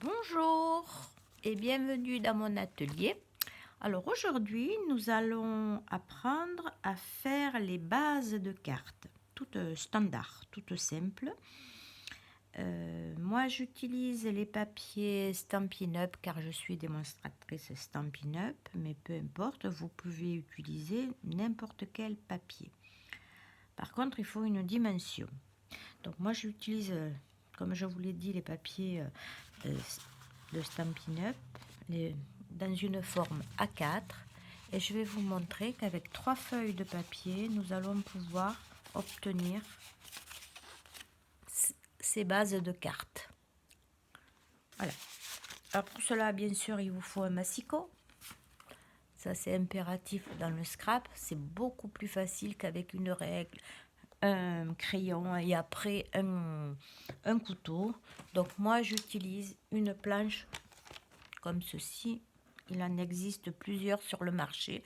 Bonjour et bienvenue dans mon atelier. Alors aujourd'hui, nous allons apprendre à faire les bases de cartes, toutes standards, toutes simples. Moi, j'utilise les papiers Stampin' Up car je suis démonstratrice Stampin' Up, mais peu importe, vous pouvez utiliser n'importe quel papier. Par contre, il faut une dimension. Donc moi, j'utilise, comme je vous l'ai dit, les papiers de Stampin' Up dans une forme A4 et je vais vous montrer qu'avec 3 feuilles de papier nous allons pouvoir obtenir ces bases de cartes. Voilà. Alors pour cela, bien sûr, il vous faut un massicot. Ça, c'est impératif dans le scrap. C'est beaucoup plus facile qu'avec une règle, un crayon et après un couteau. Donc moi, j'utilise une planche comme ceci. Il en existe plusieurs sur le marché.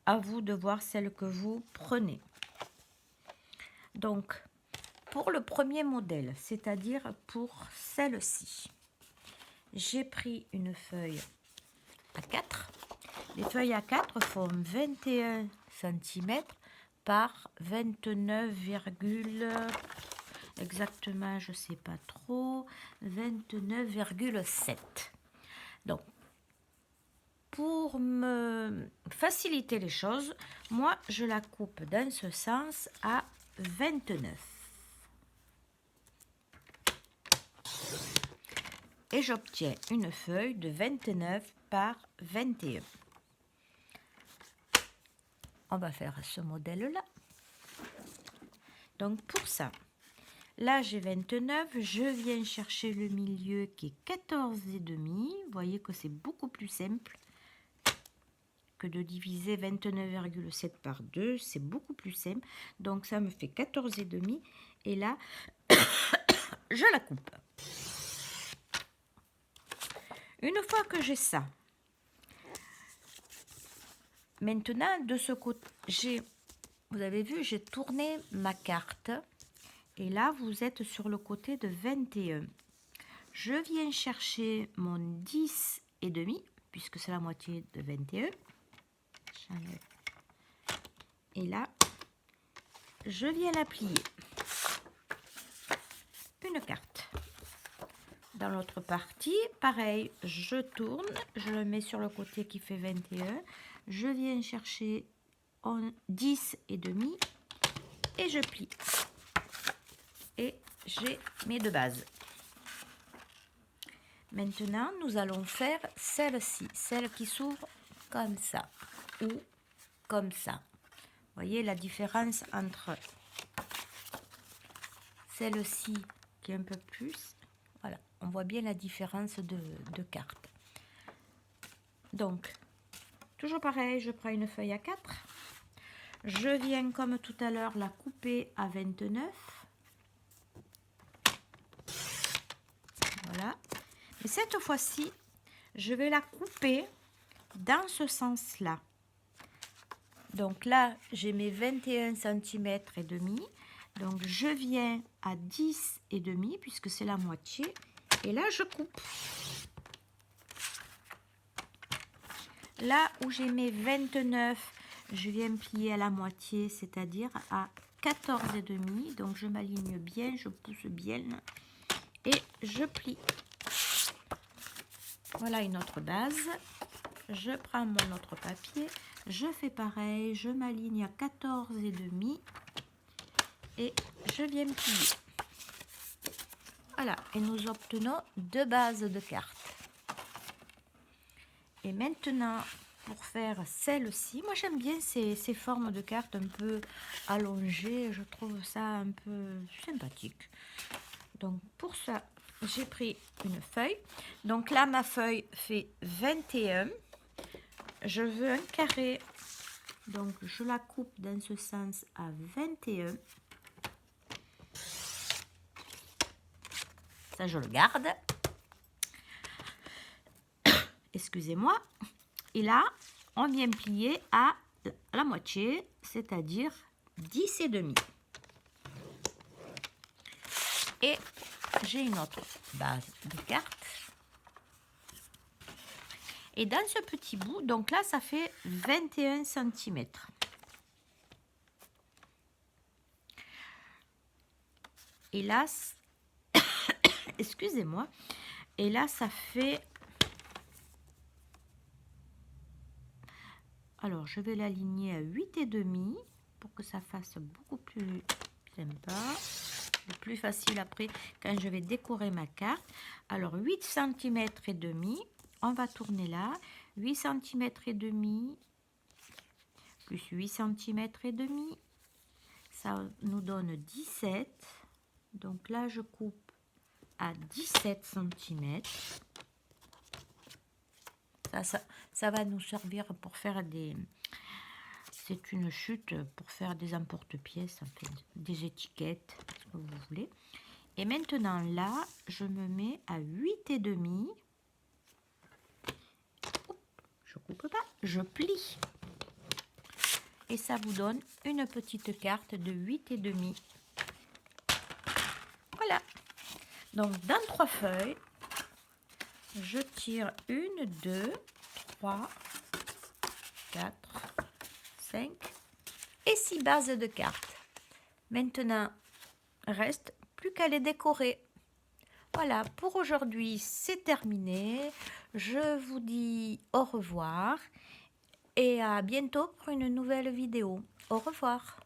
À vous de voir celle que vous prenez. Donc, pour le premier modèle, c'est-à-dire pour celle-ci, j'ai pris une feuille A4. Les feuilles A4 font 21 cm par 29, exactement, je sais pas trop, 29,7. Donc, pour me faciliter les choses, moi, je la coupe dans ce sens à 29. Et j'obtiens une feuille de 29 par 21. On va faire ce modèle-là. Donc, pour ça, là, j'ai 29. Je viens chercher le milieu qui est 14,5. Vous voyez que c'est beaucoup plus simple que de diviser 29,7 par 2, c'est beaucoup plus simple. Donc ça me fait 14,5 et là, je la coupe. Une fois que j'ai ça, maintenant de ce côté, vous avez vu, j'ai tourné ma carte et là, vous êtes sur le côté de 21. Je viens chercher mon 10,5 puisque c'est la moitié de 21. Et là, je viens la plier. Une carte. Dans l'autre partie, pareil, je tourne, je le mets sur le côté qui fait 21. Je viens chercher 10,5 et je plie. Et j'ai mes deux bases. Maintenant, nous allons faire celle-ci, celle qui s'ouvre comme ça ou comme ça. Vous voyez la différence entre celle-ci qui est un peu plus. Voilà, on voit bien la différence de cartes. Donc, toujours pareil, je prends une feuille A4. Je viens comme tout à l'heure la couper à 29. Voilà. Et cette fois-ci, je vais la couper dans ce sens-là. Donc là, j'ai mes 21 cm et demi. Donc je viens à 10,5 puisque c'est la moitié. Et là, je coupe. Là où j'ai mes 29, je viens plier à la moitié, c'est-à-dire à 14,5. Donc je m'aligne bien, je pousse bien et je plie. Voilà une autre base. Je prends mon autre papier, je fais pareil, je m'aligne à 14,5 et je viens plier. Voilà, et nous obtenons deux bases de cartes. Et maintenant, pour faire celle-ci, moi j'aime bien ces formes de cartes un peu allongées, je trouve ça un peu sympathique. Donc pour ça, j'ai pris une feuille. Donc là, ma feuille fait 21. Je veux un carré, donc je la coupe dans ce sens à 21. Ça, je le garde. Excusez-moi. Et là, on vient plier à la moitié, c'est-à-dire 10,5. Et j'ai une autre base de cartes. Et dans ce petit bout, donc là, ça fait 21 cm. Et là, excusez-moi, et là, ça fait... Alors, je vais l'aligner à 8,5 pour que ça fasse beaucoup plus sympa. Le plus facile après quand je vais décorer ma carte. Alors, 8 cm et demi. On va tourner là. 8 cm et demi plus 8 cm et demi. Ça nous donne 17. Donc là, je coupe à 17 cm. Ça va nous servir pour faire des... C'est une chute pour faire des emporte-pièces, enfin, des étiquettes, ce que vous voulez. Et maintenant là, je me mets à 8,5. Je coupe pas, je plie. Et ça vous donne une petite carte de 8,5. Voilà. Donc dans 3 feuilles, je tire 1, 2, 3, 4, 5 et 6 bases de cartes. Maintenant, reste plus qu'à les décorer. Voilà, pour aujourd'hui, c'est terminé. Je vous dis au revoir et à bientôt pour une nouvelle vidéo. Au revoir.